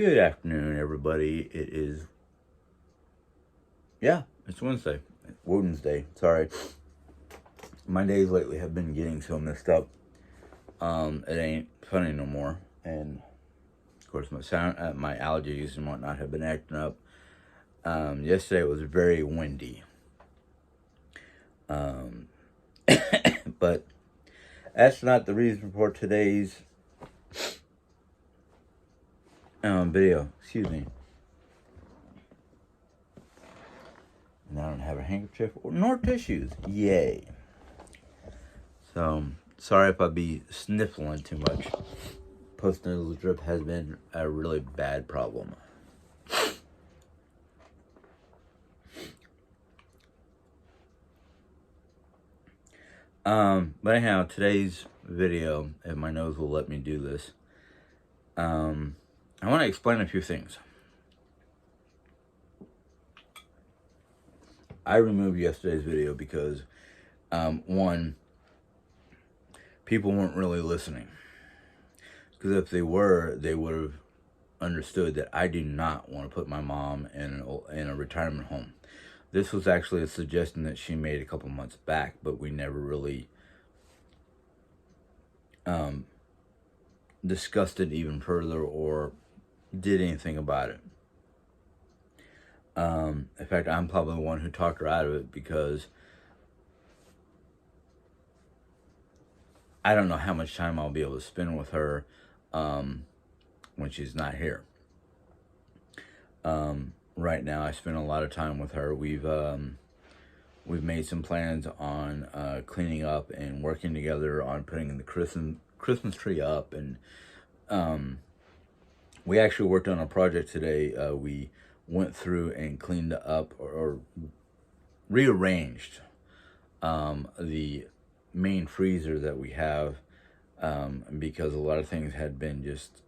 Good afternoon, everybody. It's Wednesday. Wednesday. Sorry. My days lately have been getting so messed up. It ain't funny no more. And of course, my allergies and whatnot have been acting up. Yesterday it was very windy. But that's not the reason for today's video. Excuse me. And I don't have a handkerchief nor tissues. Yay. So, sorry if I be sniffling too much. Post-nasal drip has been a really bad problem. But anyhow, today's video, if my nose will let me do this, I want to explain a few things. I removed yesterday's video because, one, people weren't really listening. Because if they were, they would have understood that I do not want to put my mom in a retirement home. This was actually a suggestion that she made a couple months back, but we never really discussed it even further or did anything about it. In fact, I'm probably the one who talked her out of it because I don't know how much time I'll be able to spend with her when she's not here. Right now, I spend a lot of time with her. We've made some plans on cleaning up and working together on putting the Christmas tree up, and we actually worked on a project today. We went through and cleaned up or rearranged the main freezer that we have because a lot of things had been just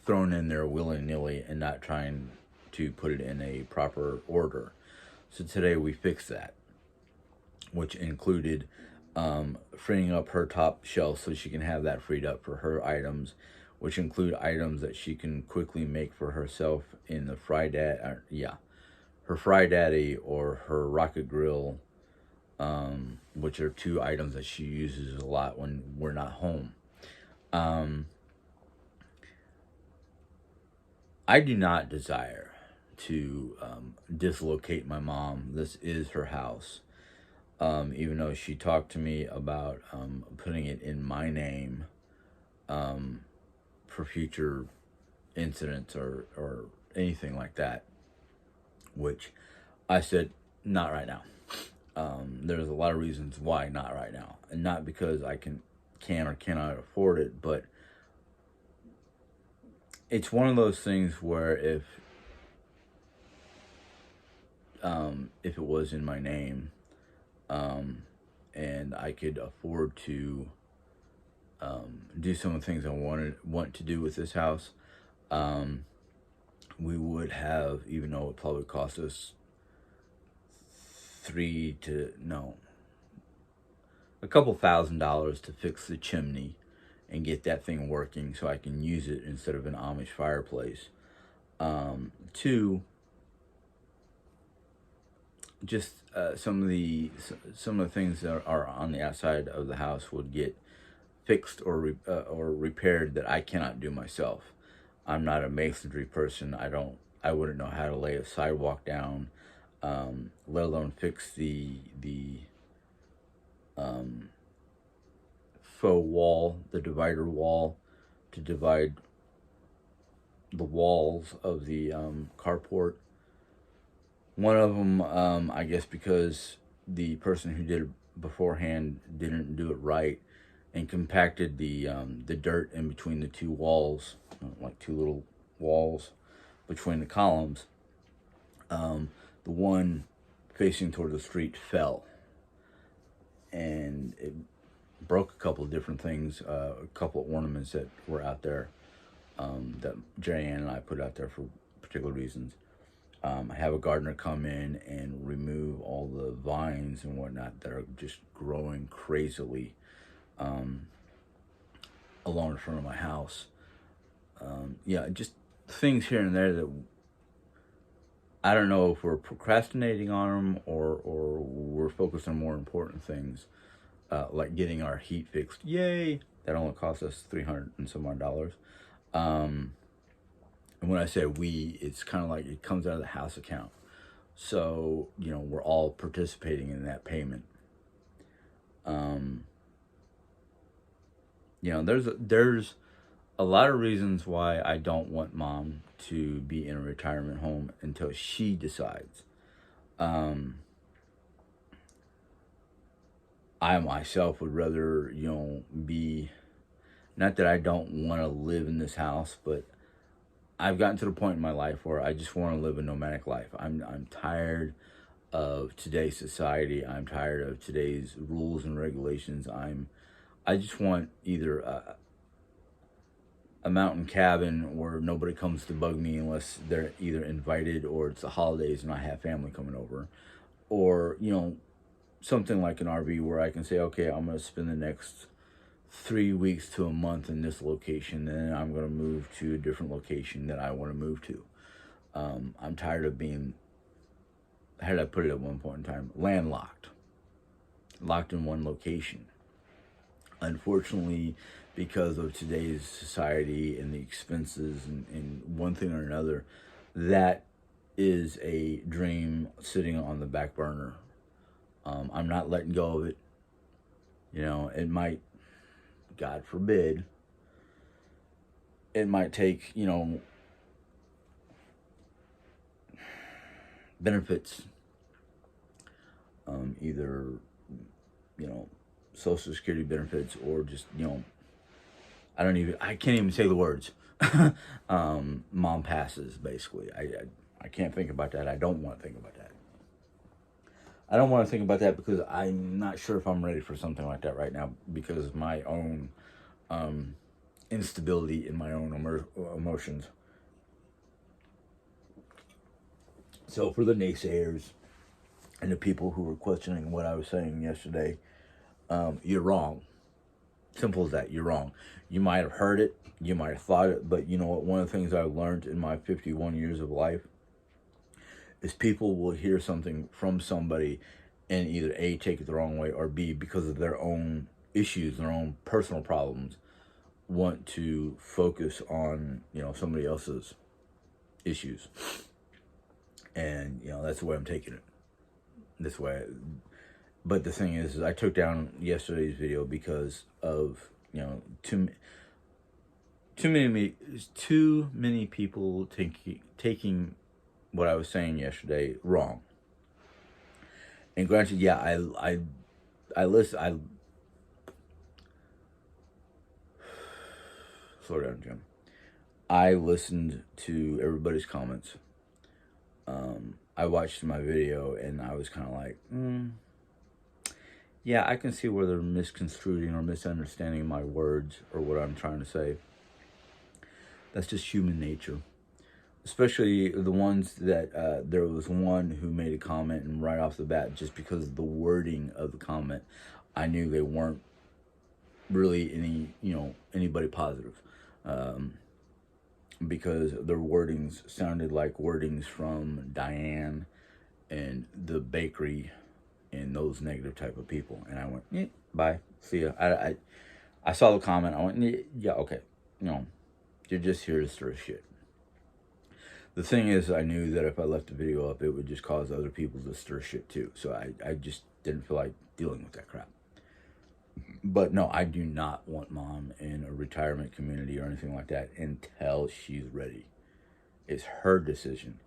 thrown in there willy-nilly and not trying to put it in a proper order. So today we fixed that, which included freeing up her top shelf so she can have that freed up for her items, which include items that she can quickly make for herself in the her Fry Daddy or her Rocket Grill, which are two items that she uses a lot when we're not home. I do not desire to dislocate my mom. This is her house. Even though she talked to me about putting it in my name for future incidents or anything like that, which I said, not right now. There's a lot of reasons why not right now. And not because I can or cannot afford it, but it's one of those things where if it was in my name, and I could afford to do some of the things I want to do with this house, we would have, even though it probably cost us a couple $1,000s to fix the chimney and get that thing working so I can use it instead of an Amish fireplace. Two, just some of the things that are on the outside of the house would get fixed or repaired that I cannot do myself. I'm not a masonry person. I wouldn't know how to lay a sidewalk down, let alone fix the faux wall, the divider wall, to divide the walls of the carport. One of them, I guess because the person who did it beforehand didn't do it right and compacted the dirt in between the two walls, like two little walls between the columns. The one facing toward the street fell, and it broke a couple of different things, a couple of ornaments that were out there that Jerry Ann and I put out there for particular reasons. I have a gardener come in and remove all the vines and whatnot that are just growing crazily along the front of my house. Just things here and there that I don't know if we're procrastinating on them, or we're focused on more important things, like getting our heat fixed. Yay! That only cost us $300 and some odd dollars. And when I say we, it's kind of like it comes out of the house account. So, we're all participating in that payment. Um, there's a lot of reasons why I don't want mom to be in a retirement home until she decides. Um, I myself would rather, be, not that I don't want to live in this house, but I've gotten to the point in my life where I just want to live a nomadic life. I'm tired of today's society. I'm tired of today's rules and regulations. I just want either a mountain cabin where nobody comes to bug me unless they're either invited or it's the holidays and I have family coming over, or something like an RV where I can say, okay, I'm going to spend the next 3 weeks to a month in this location, and then I'm going to move to a different location that I want to move to. I'm tired of being, how did I put it at one point in time, landlocked, locked in one location. Unfortunately, because of today's society and the expenses and one thing or another, that is a dream sitting on the back burner. I'm not letting go of it. It might, God forbid, it might take, benefits, either, Social Security benefits, or just, I can't even say the words. Mom passes, basically. I can't think about that. I don't want to think about that. I don't want to think about that because I'm not sure if I'm ready for something like that right now because of my own instability in my own emotions. So for the naysayers and the people who were questioning what I was saying yesterday, you're wrong. Simple as that. You're wrong. You might have heard it. You might have thought it. But you know what? One of the things I've learned in my 51 years of life is people will hear something from somebody and either A, take it the wrong way, or B, because of their own issues, their own personal problems, want to focus on, somebody else's issues. And, that's the way I'm taking it. This way. But the thing is I took down yesterday's video because of, too many people taking what I was saying yesterday wrong. And granted, yeah, I listen. Slow down, Jim. I listened to everybody's comments. I watched my video and I was kind of like, yeah, I can see where they're misconstruing or misunderstanding my words or what I'm trying to say. That's just human nature. Especially the ones that there was one who made a comment, and right off the bat, just because of the wording of the comment, I knew they weren't really anybody positive, because their wordings sounded like wordings from Diane and the bakery and those negative type of people. And I went, bye, see ya. I saw the comment. I went, yeah, okay, you're just here to stir shit. The thing is, I knew that if I left the video up, it would just cause other people to stir shit too. So I just didn't feel like dealing with that crap. But no, I do not want mom in a retirement community or anything like that until she's ready. It's her decision.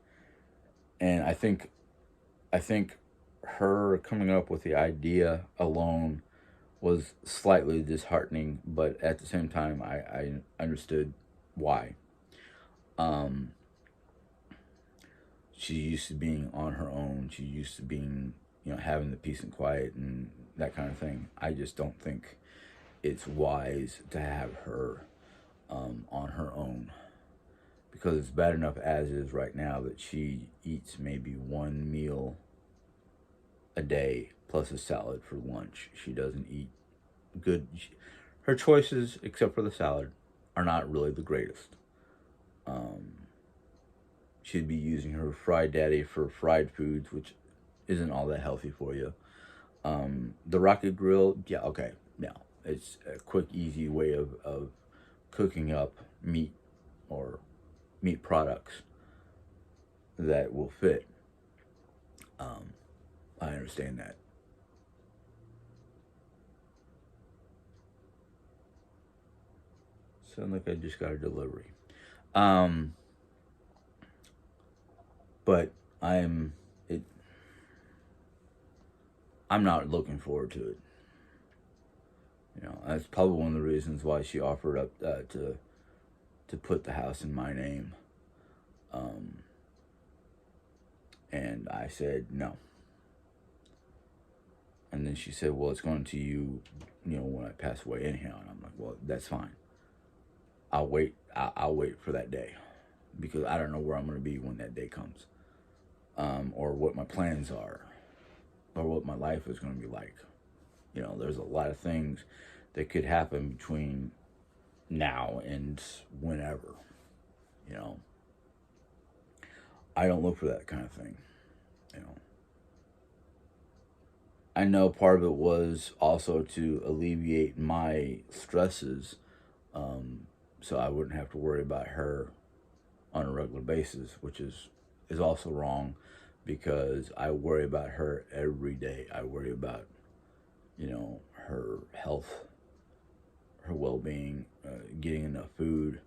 And I think her coming up with the idea alone was slightly disheartening, but at the same time, I understood why. She used to being on her own. She used to being, having the peace and quiet and that kind of thing. I just don't think it's wise to have her on her own, because it's bad enough as is right now that she eats maybe one meal a day plus a salad for lunch. She doesn't eat good. Her choices, except for the salad, are not really the greatest. She'd be using her fried daddy for fried foods, which isn't all that healthy for you. The rocket grill, yeah, okay, no, it's a quick, easy way of cooking up meat or meat products that will fit. I understand that. Sound like I just got a delivery. Um, but I'm it. I'm not looking forward to it. That's probably one of the reasons why she offered up to put the house in my name. Um, and I said no. And then she said, "Well, it's going to you, when I pass away anyhow." And I'm like, "Well, that's fine. I'll wait. I'll wait for that day, because I don't know where I'm going to be when that day comes, or what my plans are, or what my life is going to be like. There's a lot of things that could happen between now and whenever. You know, I don't look for that kind of thing. You know, I know part of it was also to alleviate my stresses, um, so I wouldn't have to worry about her on a regular basis, which is also wrong, because I worry about her every day. I worry about her health, her well-being, getting enough food,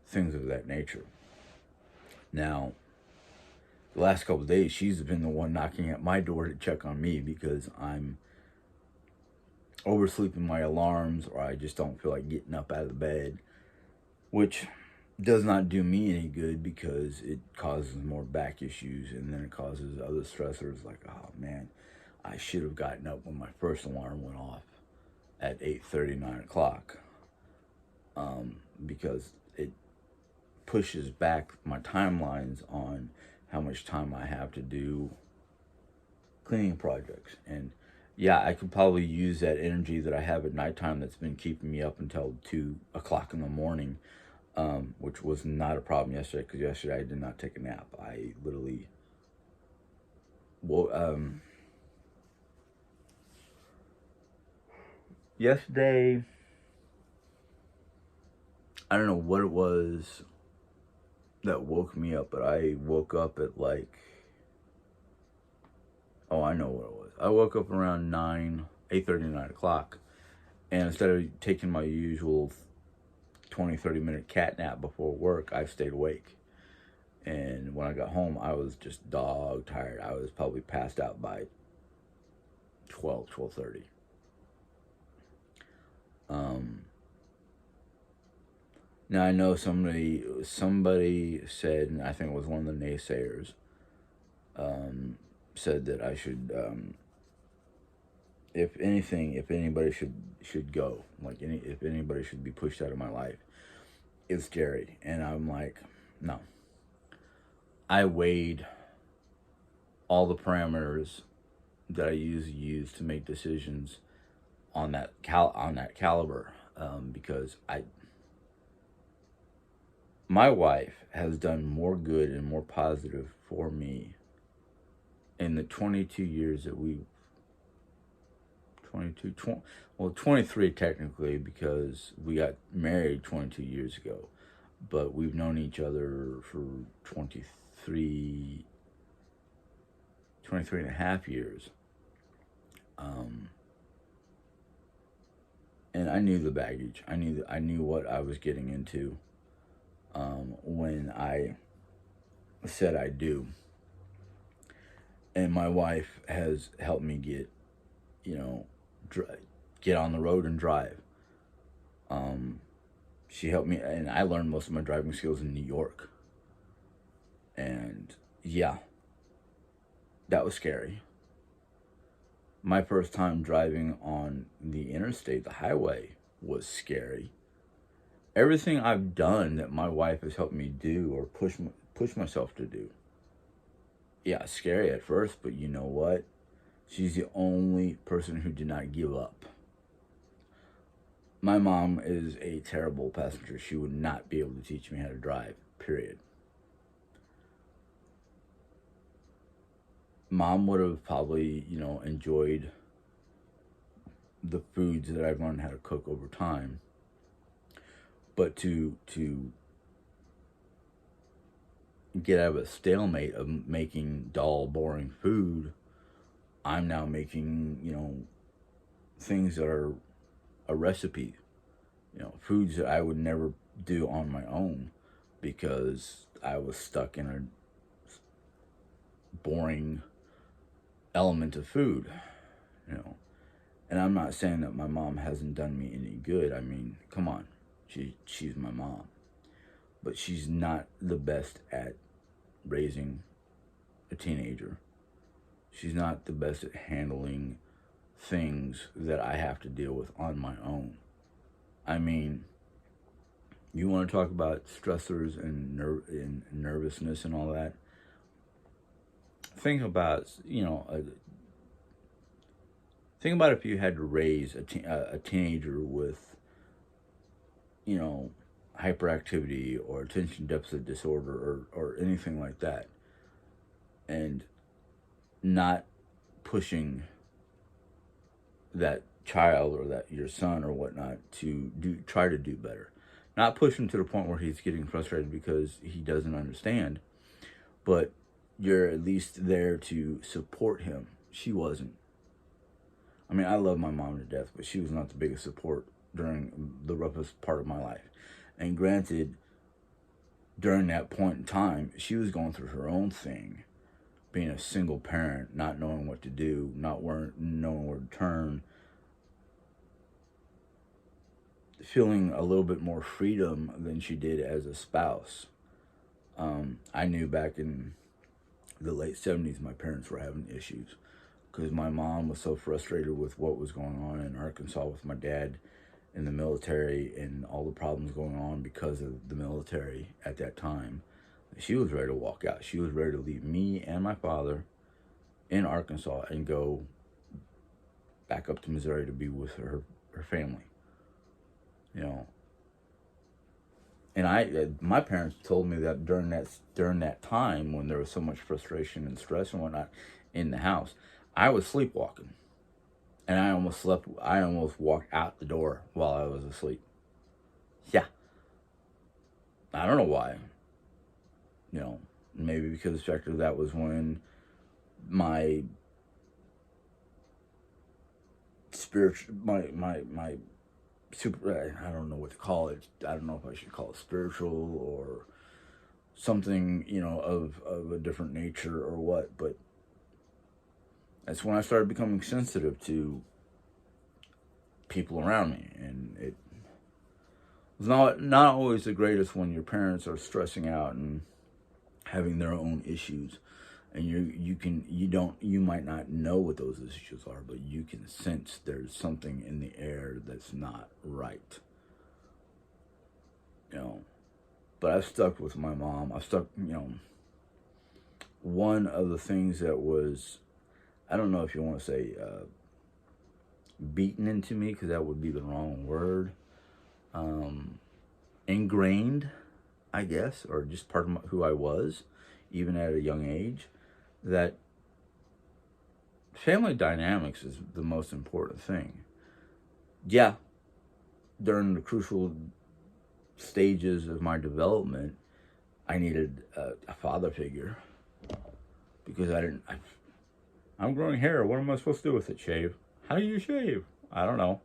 things of that nature. Now, the last couple of days, she's been the one knocking at my door to check on me because I'm oversleeping my alarms, or I just don't feel like getting up out of the bed, which does not do me any good because it causes more back issues, and then it causes other stressors like, oh man, I should have gotten up when my first alarm went off at 8:30, 9 o'clock, because it pushes back my timelines on how much time I have to do cleaning projects. And yeah, I could probably use that energy that I have at nighttime that's been keeping me up until 2 o'clock in the morning, which was not a problem yesterday, because yesterday I did not take a nap. I literally, well, yesterday, I don't know what it was that woke me up, but I woke up at like, oh, I know what it was. I woke up around 8:30, 9 o'clock, and instead of taking my usual 20, 30-minute cat nap before work, I stayed awake. And when I got home, I was just dog tired. I was probably passed out by 12, 12:30. Um, Now I know somebody said, and I think it was one of the naysayers, said that I should, if anything, if anybody should go, like if anybody should be pushed out of my life, it's Jerry. And I'm like, no. I weighed all the parameters that I usually use to make decisions on that caliber, because my wife has done more good and more positive for me in the 22 years that we 22 20, well, 23 technically, because we got married 22 years ago, but we've known each other for 23 23 and a half years. um and I knew the baggage. I knew what I was getting into, when I said I do. And my wife has helped me you know, get on the road and drive. Um, she helped me, and I learned most of my driving skills in New York. And yeah, that was scary. My first time driving on the interstate, the highway, was scary. Everything I've done that my wife has helped me do or push myself to do, yeah, scary at first, but you know what? She's the only person who did not give up. My mom is a terrible passenger. She would not be able to teach me how to drive, period. Mom would have probably, enjoyed the foods that I've learned how to cook over time. But to get out of a stalemate of making dull, boring food, I'm now making, things that are a recipe, foods that I would never do on my own because I was stuck in a boring element of food, you know. And I'm not saying that my mom hasn't done me any good. I mean, come on, she's my mom, but she's not the best at raising a teenager. She's not the best at handling things that I have to deal with on my own. I mean, you want to talk about stressors and nervousness and all that. Think about think about if you had to raise a teenager with you know hyperactivity or attention deficit disorder or anything like that, and not pushing that child or that your son or whatnot to try to do better, not push him to the point where he's getting frustrated because he doesn't understand, but you're at least there to support him. She wasn't. I mean, I love my mom to death, but she was not the biggest support during the roughest part of my life. And granted, during that point in time, she was going through her own thing, being a single parent, not knowing what to do, not knowing where to turn, feeling a little bit more freedom than she did as a spouse. I knew back in the late 70s my parents were having issues because my mom was so frustrated with what was going on in Arkansas with my dad in the military and all the problems going on because of the military at that time. She was ready to walk out. She was ready to leave me and my father in Arkansas and go back up to Missouri to be with her family. You know, and my parents told me that during that time when there was so much frustration and stress and whatnot in the house, I was sleepwalking, and I almost slept. I almost walked out the door while I was asleep. Yeah, I don't know why. Maybe because factor that was when my spiritual my super, I don't know what to call it. I don't know if I should call it spiritual or something, of a different nature or what, but that's when I started becoming sensitive to people around me, and it was not always the greatest when your parents are stressing out and having their own issues, and you might not know what those issues are, but you can sense there's something in the air that's not right. But I've stuck with my mom. I've stuck. One of the things that was, I don't know if you want to say beaten into me, because that would be the wrong word. Ingrained, I guess, or just part of who I was, even at a young age, that family dynamics is the most important thing. Yeah, during the crucial stages of my development, I needed a father figure because I'm growing hair. What am I supposed to do with it? Shave? How do you shave? I don't know.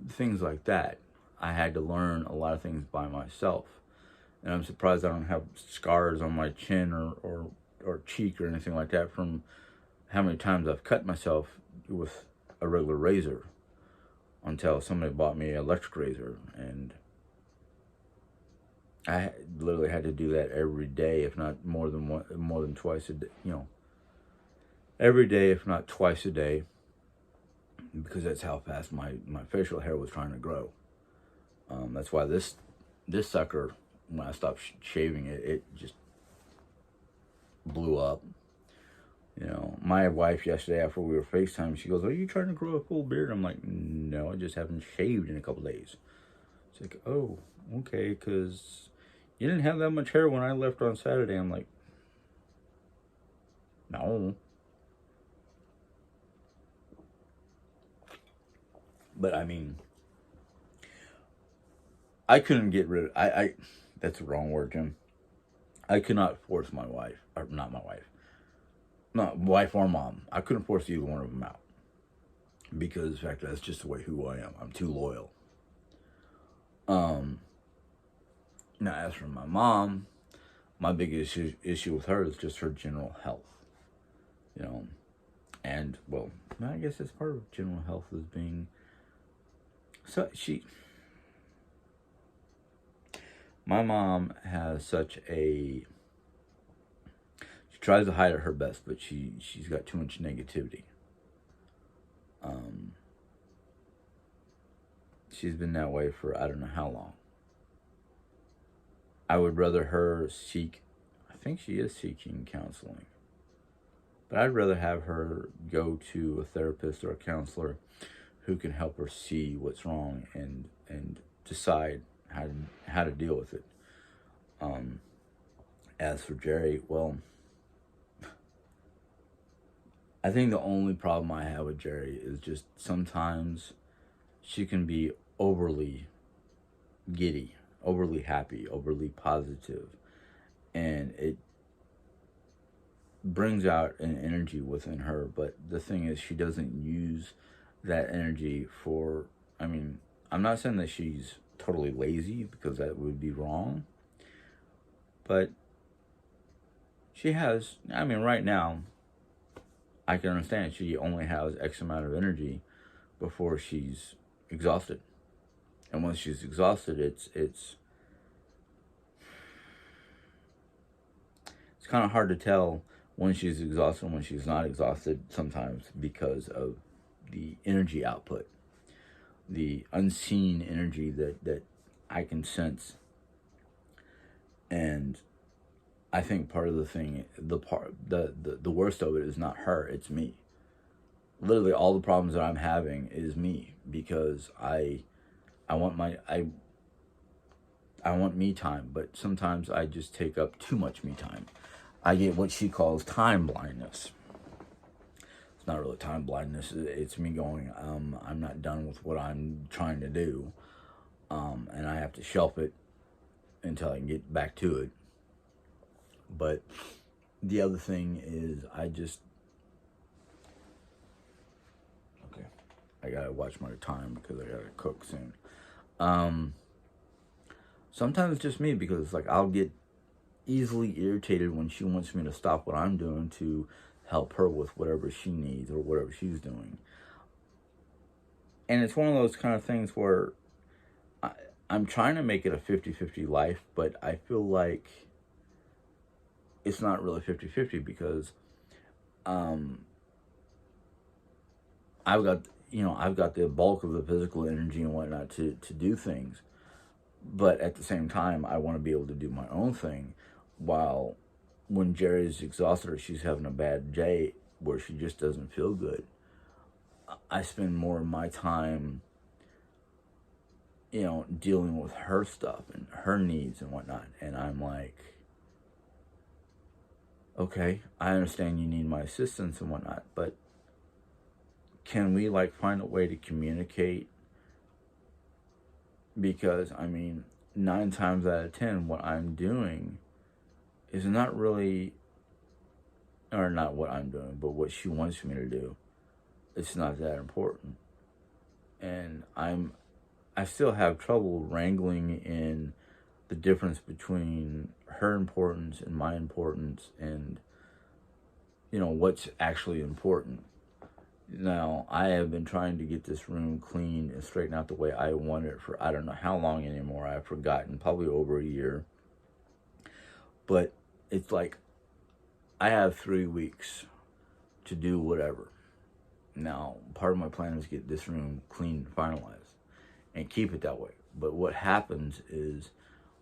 Things like that. I had to learn a lot of things by myself. And I'm surprised I don't have scars on my chin or cheek or anything like that from how many times I've cut myself with a regular razor until somebody bought me an electric razor. And I literally had to do that every day, if not more than twice a day. Every day, if not twice a day, because that's how fast my facial hair was trying to grow. That's why this sucker, when I stopped shaving it, it just blew up. My wife yesterday after we were FaceTime, she goes, "Are you trying to grow a full beard?" I'm like, "No, I just haven't shaved in a couple days." She's like, "Oh, okay, because you didn't have that much hair when I left on Saturday." I'm like, No. But I mean, I couldn't get rid of, that's the wrong word, Jim. I could not force my wife, or not my wife, not wife or mom. I couldn't force either one of them out because, in fact, that's just the way who I am. I'm too loyal. Um, Now, as for my mom, my biggest issue with her is just her general health, you know. And, well, I guess that's part of general health is being, so my mom has such a, she tries to hide it her best, but she's got too much negativity. Um, she's been that way for I don't know how long. I would rather her seek, I think she is seeking counseling, but I'd rather have her go to a therapist or a counselor who can help her see what's wrong and decide how to deal with it. Um, as for Jerry, well, I think the only problem I have with Jerry is just sometimes she can be overly giddy, overly happy, overly positive, and it brings out an energy within her. But the thing is, she doesn't use that energy for, I mean, I'm not saying that she's totally lazy because that would be wrong, but she has, I mean, right now, I can understand she only has X amount of energy before she's exhausted. And once she's exhausted, it's kind of hard to tell when she's exhausted and when she's not exhausted sometimes because of the energy output, the unseen energy that I can sense. And I think part of the thing, the worst of it is not her, it's me. Literally all the problems that I'm having is me because I want I want me time, but sometimes I just take up too much me time. I get what she calls time blindness. It's not really time blindness. It's me going, I'm not done with what I'm trying to do, and I have to shelf it until I can get back to it. But the other thing is, okay, I gotta watch my time because I gotta cook soon. Sometimes it's just me because it's like I'll get easily irritated when she wants me to stop what I'm doing to help her with whatever she needs or whatever she's doing. And it's one of those kind of things where I'm trying to make it a 50-50 life, but I feel like it's not really 50-50 because um, I've got the bulk of the physical energy and whatnot to do things. But at the same time, I want to be able to do my own thing while when Jerry's exhausted or she's having a bad day where she just doesn't feel good, I spend more of my time, dealing with her stuff and her needs and whatnot. And I'm like, okay, I understand you need my assistance and whatnot, but can we find a way to communicate? Because, I mean, 9 times out of 10, what I'm doing is not really, or not what I'm doing, but what she wants me to do. It's not that important. And I still have trouble wrangling in the difference between her importance and my importance and, what's actually important. Now, I have been trying to get this room cleaned and straightened out the way I want it for I don't know how long anymore. I've forgotten, probably over a year. But it's like I have 3 weeks to do whatever. Now, part of my plan is get this room cleaned and finalized and keep it that way. But what happens is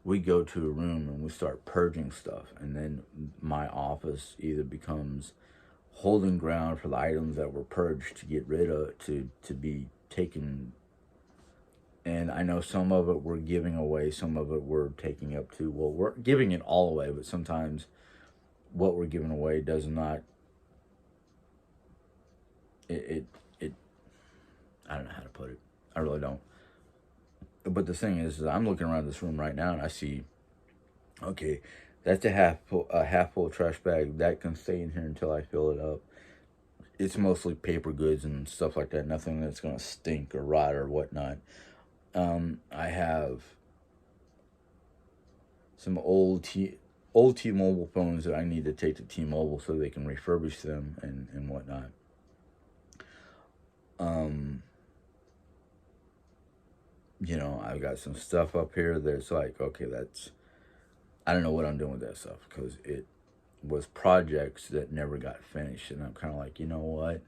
we go to a room and we start purging stuff, and then my office either becomes holding ground for the items that were purged to get rid of, to be taken. And I know some of it we're giving away, some of it we're taking up to. Well, we're giving it all away, but sometimes what we're giving away does not it I don't know how to put it. I really don't. But the thing is I'm looking around this room right now and I see, okay, that's a half full trash bag that can stay in here until I fill it up. It's mostly paper goods and stuff like that. Nothing that's gonna stink or rot or whatnot. I have some old T-Mobile phones that I need to take to T-Mobile so they can refurbish them and whatnot. I've got some stuff up here that's like, okay, I don't know what I'm doing with that stuff because it was projects that never got finished, and I'm kind of like, you know what?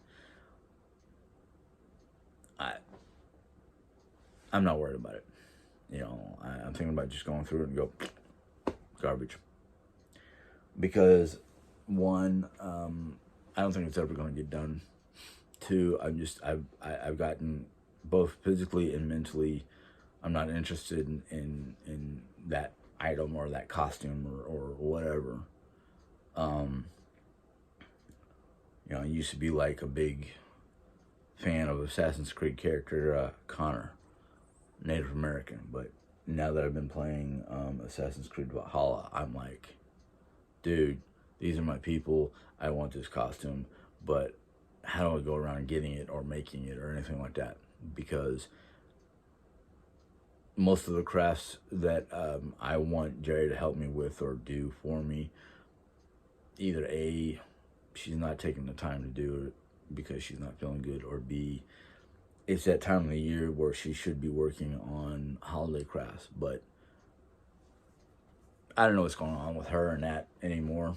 I I'm not worried about it. I'm thinking about just going through it and go garbage because one, I don't think it's ever going to get done. Two, I've gotten both physically and mentally. I'm not interested in that item or that costume or whatever. I used to be like a big fan of Assassin's Creed character Connor, Native American, but now that I've been playing Assassin's Creed Valhalla, I'm like, dude, these are my people. I want this costume, but how do I go around getting it or making it or anything like that? Because most of the crafts that I want Jerry to help me with or do for me, either A, she's not taking the time to do it because she's not feeling good, or B, it's that time of the year where she should be working on holiday crafts. But I don't know what's going on with her and that anymore.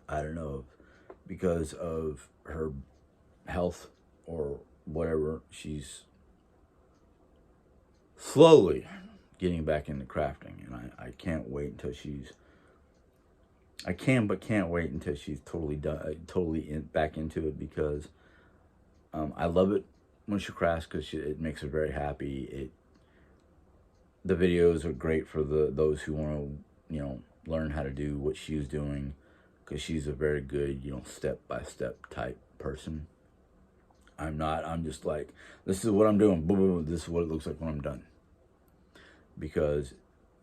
I don't know if because of her health or whatever, she's slowly getting back into crafting, and I can't wait until can't wait until she's totally done, back into it because I love it when she crafts because it makes her very happy. The videos are great for those who want to learn how to do what she's doing because she's a very good step by step type person. I'm not. I'm just like, this is what I'm doing. Boom, boom, boom. This is what it looks like when I'm done. Because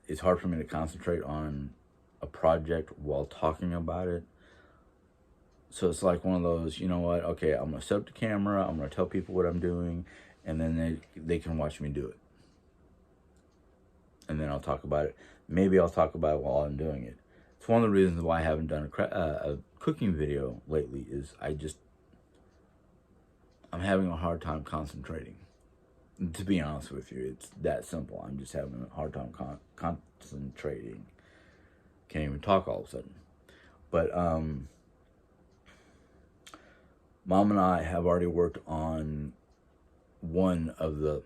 it's hard for me to concentrate on a project while talking about it. So it's like one of those, you know what? Okay, I'm gonna set up the camera. I'm gonna tell people what I'm doing, and then they can watch me do it. And then I'll talk about it. Maybe I'll talk about it while I'm doing it. It's one of the reasons why I haven't done a cooking video lately. Is I'm having a hard time concentrating. To be honest with you, it's that simple. I'm just having a hard time concentrating. Can't even talk all of a sudden. But Mom and I have already worked on one of the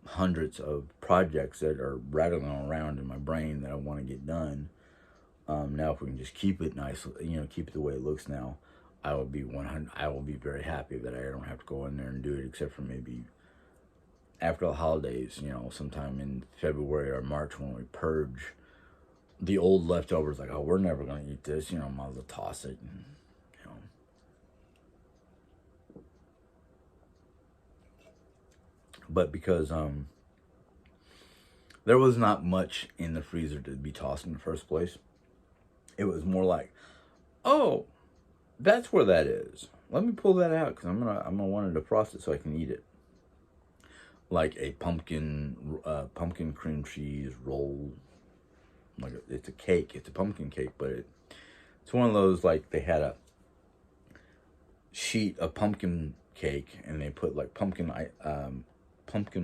hundreds of projects that are rattling around in my brain that I want to get done. Now, if we can just keep it nice, keep it the way it looks now, I will be very happy that I don't have to go in there and do it, except for maybe after the holidays, sometime in February or March when we purge the old leftovers. Like, oh, we're never gonna eat this, might as well toss it. And, But because there was not much in the freezer to be tossed in the first place, it was more like, oh, that's where that is. Let me pull that out because I'm gonna want to defrost it so I can eat it. Like a pumpkin cream cheese roll. Like it's a cake. It's a pumpkin cake, but it's one of those, like, they had a sheet of pumpkin cake and they put like pumpkin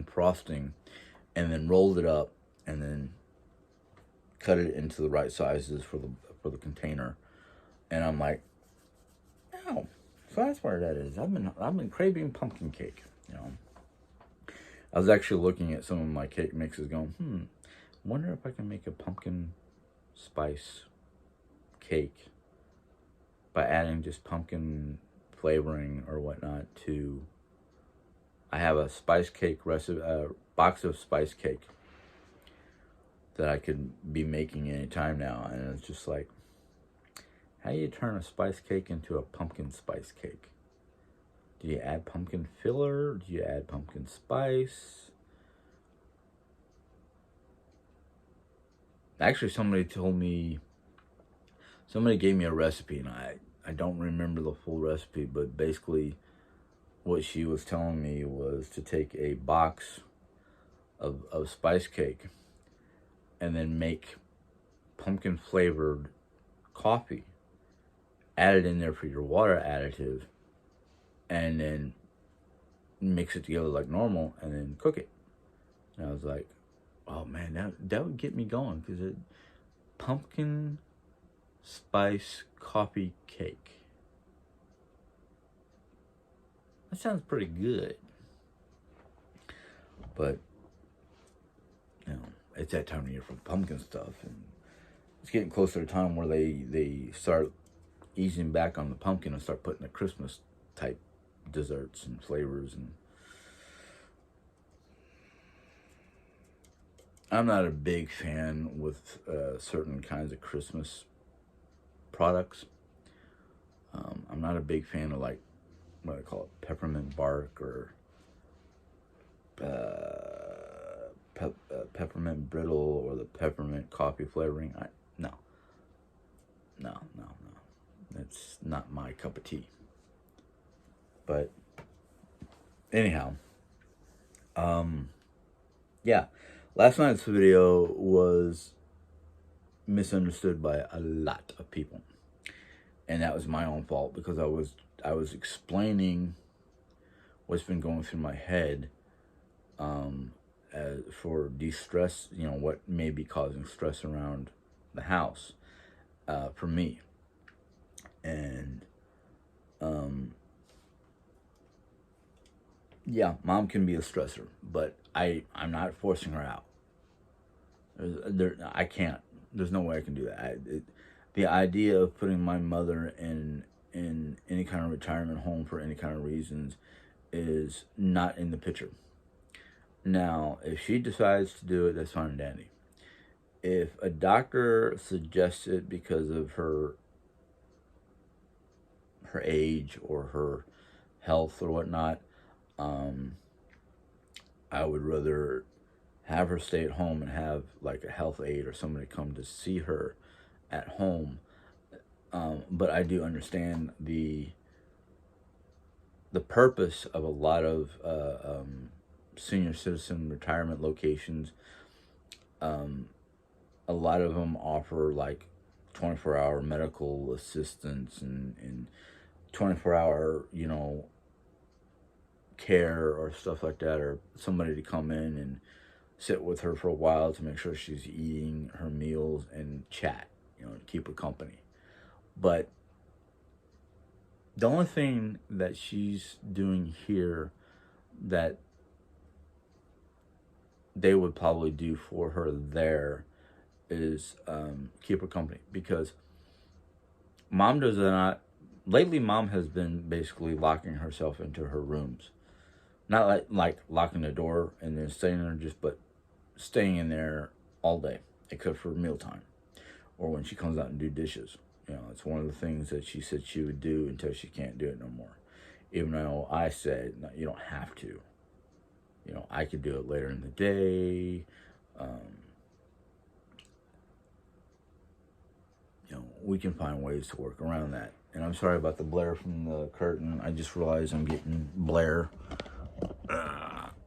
frosting and then rolled it up and then cut it into the right sizes for the container. And I'm like, oh, so that's where that is. I've been craving pumpkin cake. I was actually looking at some of my cake mixes, going, wonder if I can make a pumpkin spice cake by adding just pumpkin flavoring or whatnot to. I have a spice cake recipe, box of spice cake that I could be making anytime now, and it's just like, how do you turn a spice cake into a pumpkin spice cake? Do you add pumpkin filler? Do you add pumpkin spice? Actually, somebody gave me a recipe, and I don't remember the full recipe, but basically what she was telling me was to take a box of spice cake and then make pumpkin flavored coffee, add it in there for your water additive, and then mix it together like normal, and then cook it. And I was like, oh man, that would get me going, because it pumpkin spice coffee cake. That sounds pretty good. But it's that time of year for pumpkin stuff, and it's getting closer to time where they start easing back on the pumpkin and start putting the Christmas type desserts and flavors. And I'm not a big fan with certain kinds of Christmas products. I'm not a big fan of, like, what I call it, peppermint bark, or peppermint brittle, or the peppermint coffee flavoring. No. That's not my cup of tea. But anyhow, yeah, last night's video was misunderstood by a lot of people, and that was my own fault, because I was explaining what's been going through my head for de-stress, what may be causing stress around the house for me. And yeah, mom can be a stressor, but I'm not forcing her out. I can't. There's no way I can do that. The idea of putting my mother in any kind of retirement home for any kind of reasons is not in the picture. Now, if she decides to do it, that's fine and dandy. If a doctor suggests it because of her age or her health or whatnot, I would rather have her stay at home and have, like, a health aide or somebody come to see her at home. But I do understand the purpose of a lot of senior citizen retirement locations. A lot of them offer, like, 24-hour medical assistance and 24-hour, care or stuff like that, or somebody to come in and sit with her for a while to make sure she's eating her meals and chat, to keep her company. But the only thing that she's doing here that they would probably do for her there is keep her company, because mom does not. Lately, mom has been basically locking herself into her rooms. Not like locking the door and then staying there, but staying in there all day, except for mealtime, or when she comes out and do dishes. It's one of the things that she said she would do until she can't do it no more. Even though I said, no, you don't have to. I could do it later in the day. We can find ways to work around that. And I'm sorry about the blare from the curtain. I just realized I'm getting blare.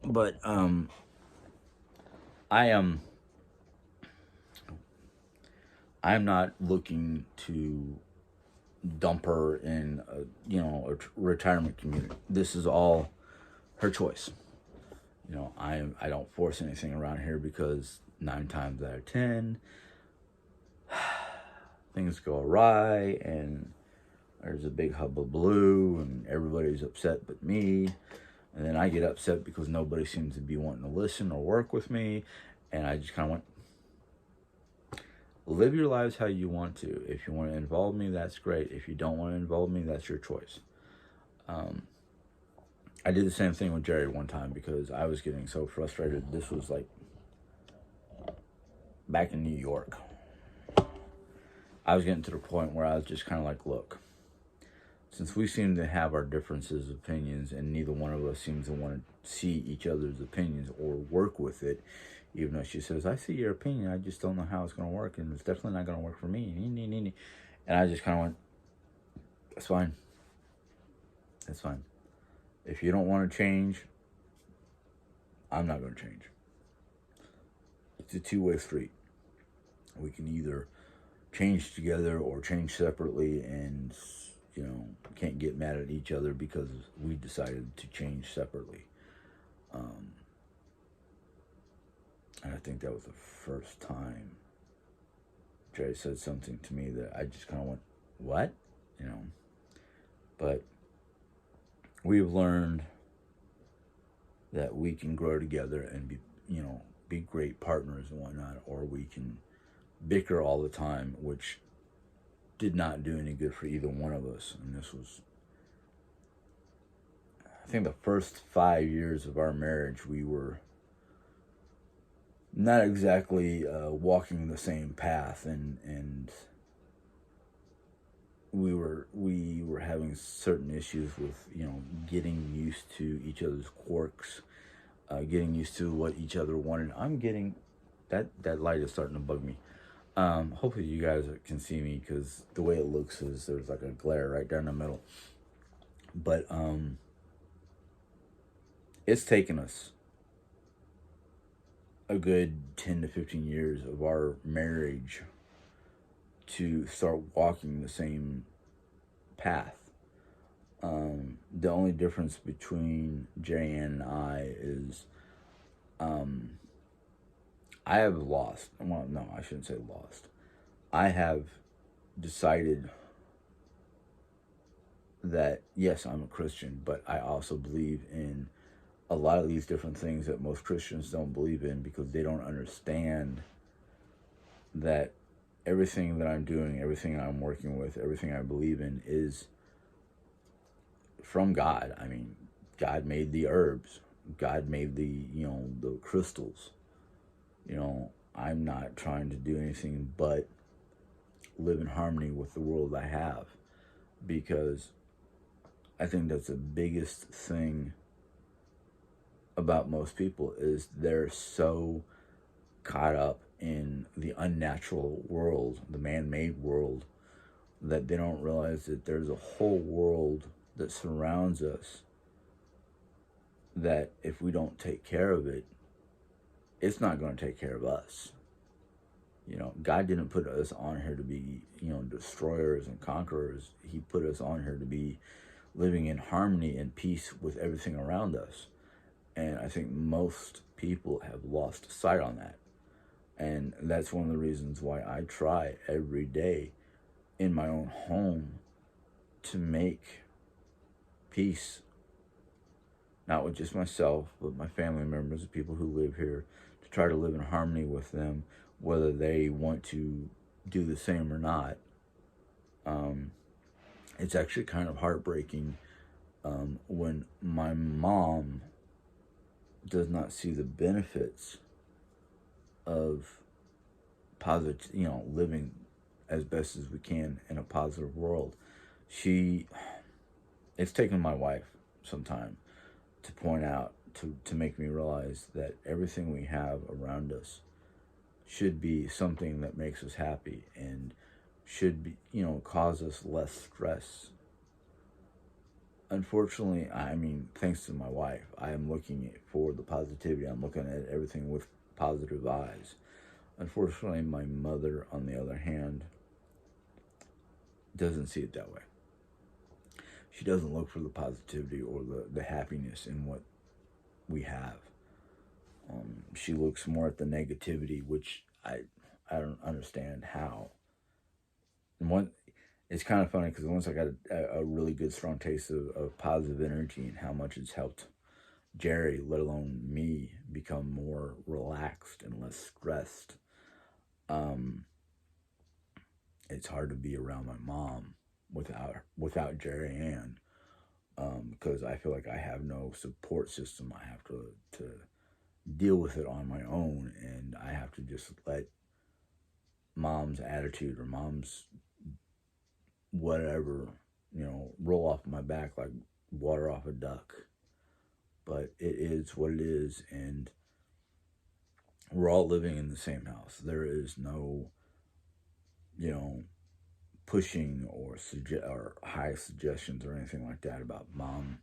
But I'm not looking to dump her in a retirement community. This is all her choice. I don't force anything around here, because 9 times out of 10 things go awry and there's a big hullabaloo and everybody's upset but me. And then I get upset because nobody seems to be wanting to listen or work with me. And I just kind of went, live your lives how you want to. If you want to involve me, that's great. If you don't want to involve me, that's your choice. I did the same thing with Jerry one time because I was getting so frustrated. This was like back in New York. I was getting to the point where I was just kind of like, look, since we seem to have our differences of opinions and neither one of us seems to want to see each other's opinions or work with it, even though she says, I see your opinion, I just don't know how it's going to work, and it's definitely not going to work for me. And I just kind of went, that's fine. That's fine. If you don't want to change, I'm not going to change. It's a two-way street. We can either change together or change separately, and can't get mad at each other because we decided to change separately. And I think that was the first time Jerry said something to me that I just kind of went, what? But we've learned that we can grow together and be great partners and whatnot, or we can bicker all the time, which did not do any good for either one of us. And this was, I think, the first 5 years of our marriage, we were not exactly walking the same path, and we were having certain issues with getting used to each other's quirks, getting used to what each other wanted. I'm getting that light is starting to bug me. Hopefully you guys can see me, because the way it looks is there's like a glare right down the middle. But it's taken us a good 10 to 15 years of our marriage to start walking the same path. The only difference between Jan and I is I have lost. Well, no, I shouldn't say lost. I have decided that, yes, I'm a Christian, but I also believe in a lot of these different things that most Christians don't believe in, because they don't understand that everything that I'm doing, everything I'm working with, everything I believe in is from God. I mean, God made the herbs. God made the crystals. I'm not trying to do anything but live in harmony with the world I have, because I think that's the biggest thing about most people is they're so caught up in the unnatural world, the man-made world, that they don't realize that there's a whole world that surrounds us that if we don't take care of it, it's not going to take care of us. God didn't put us on here to be, destroyers and conquerors. He put us on here to be living in harmony and peace with everything around us. And I think most people have lost sight on that. And that's one of the reasons why I try every day in my own home to make peace, not with just myself, but my family members, the people who live here, to try to live in harmony with them, whether they want to do the same or not. It's actually kind of heartbreaking when my mom does not see the benefits of positive, living as best as we can in a positive world. It's taken my wife some time to point out, to make me realize that everything we have around us should be something that makes us happy and should be, cause us less stress. Unfortunately, thanks to my wife, I am looking for the positivity. I'm looking at everything with positive eyes. Unfortunately, my mother, on the other hand, doesn't see it that way. She doesn't look for the positivity or the happiness in what we have. She looks more at the negativity, which I don't understand how. And it's kind of funny, because once I got a really good strong taste of positive energy and how much it's helped Jerry, let alone me, become more relaxed and less stressed. It's hard to be around my mom without Jerry Ann, because I feel like I have no support system. I have to deal with it on my own, and I have to just let mom's attitude or mom's whatever roll off my back like water off a duck. But it is what it is, and we're all living in the same house. There is no, you know, pushing or high suggestions or anything like that about mom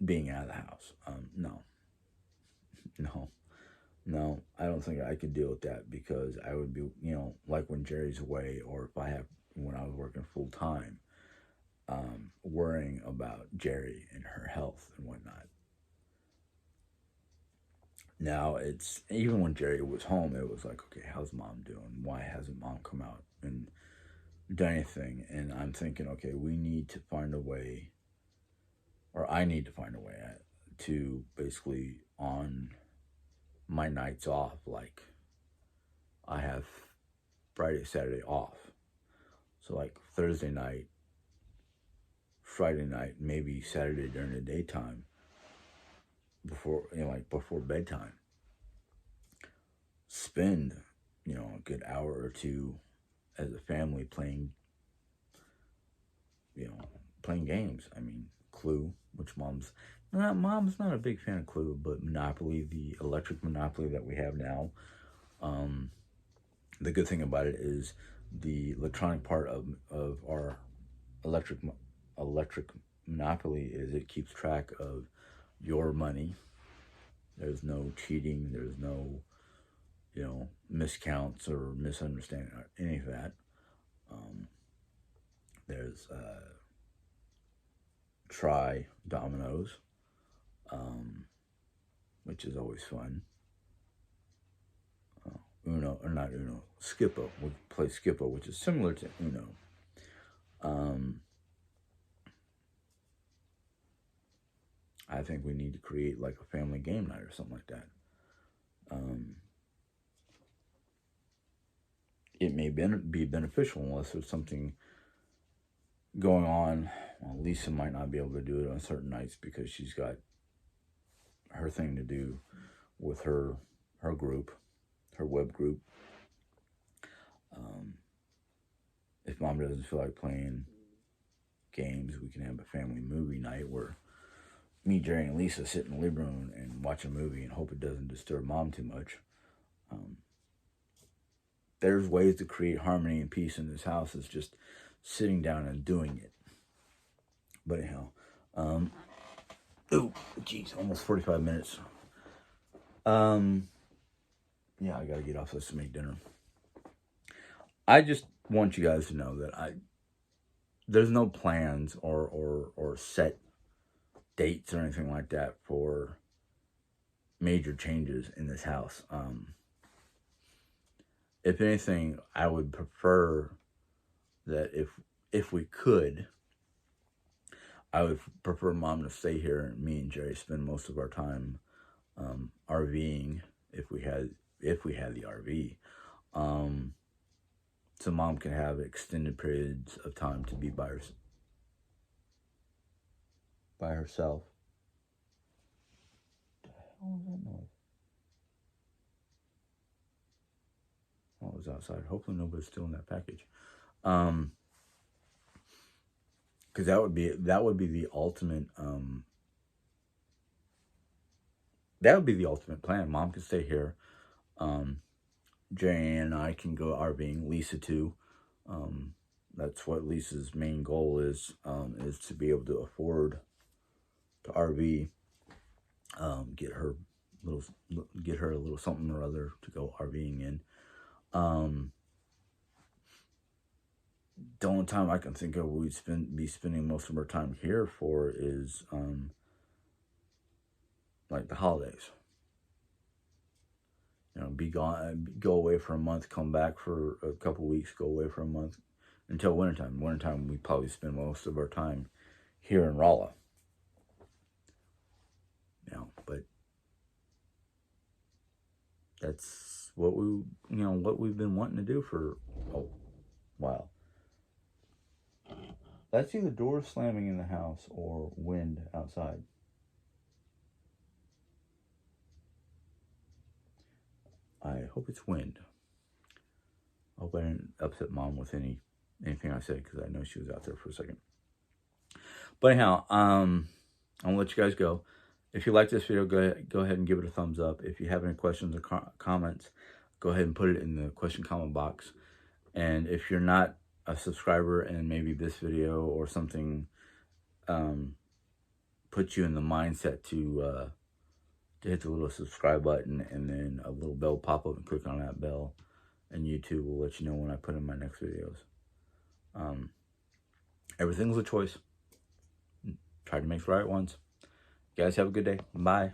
being out of the house. No, no, no. I don't think I could deal with that because I would be, like when Jerry's away, or if I have when I was working full time, worrying about Jerry and her health and whatnot. Now it's even when Jerry was home, it was like, okay, how's mom doing? Why hasn't mom come out and done anything? And I'm thinking, okay, we need to find a way, or I need to find a way to basically on my nights off, like I have Friday, Saturday off. So like Thursday night, Friday night, maybe Saturday during the daytime, before like before bedtime, spend a good hour or two as a family you know playing games. I mean, Clue, which mom's not a big fan of Clue, but Monopoly, the electric Monopoly that we have now. Um, the good thing about it is the electronic part of our electric electric Monopoly is it keeps track of your money. There's no cheating. There's no miscounts or misunderstanding or any of that. Um, there's try dominoes, which is always fun. Uno, or not Uno, Skippo. We play Skippo, which is similar to Uno. Um, I think we need to create like a family game night or something like that. Um, it may be beneficial unless there's something going on. Well, Lisa might not be able to do it on certain nights because she's got her thing to do with her group, her web group. If mom doesn't feel like playing games, we can have a family movie night where me, Jerry, and Lisa sit in the living room and watch a movie and hope it doesn't disturb mom too much. There's ways to create harmony and peace in this house. It's just sitting down and doing it. But anyhow, geez, almost 45 minutes. Yeah, I gotta get off this to make dinner. I just want you guys to know that there's no plans or set dates or anything like that for major changes in this house. If anything, I would prefer that if we could, I would prefer mom to stay here and me and Jerry spend most of our time RVing if we had the RV. So mom can have extended periods of time to be by herself. What the hell was that noise? Oh, it was outside. Hopefully nobody's stealing that package. Because that would be the ultimate. That would be the ultimate plan. Mom can stay here. Jay and I can go RVing. Lisa too. That's what Lisa's main goal is to be able to afford to RV. Get her a little something or other to go RVing in. The only time I can think of we'd be spending most of our time here for is like the holidays. Be gone, go away for a month, come back for a couple weeks, go away for a month until wintertime. Wintertime, we probably spend most of our time here in Rolla. But that's what we've been wanting to do for a while. That's either doors slamming in the house or wind outside. I hope it's wind. I hope I didn't upset mom with any anything I said because I know she was out there for a second. But anyhow, I'm gonna let you guys go. If you like this video, go ahead and give it a thumbs up. If you have any questions or comments, go ahead and put it in the question comment box. And if you're not a subscriber and maybe this video or something put you in the mindset to hit the little subscribe button and then a little bell pop up and click on that bell, and YouTube will let you know when I put in my next videos. Everything's a choice. Try to make the right ones. You guys have a good day. Bye.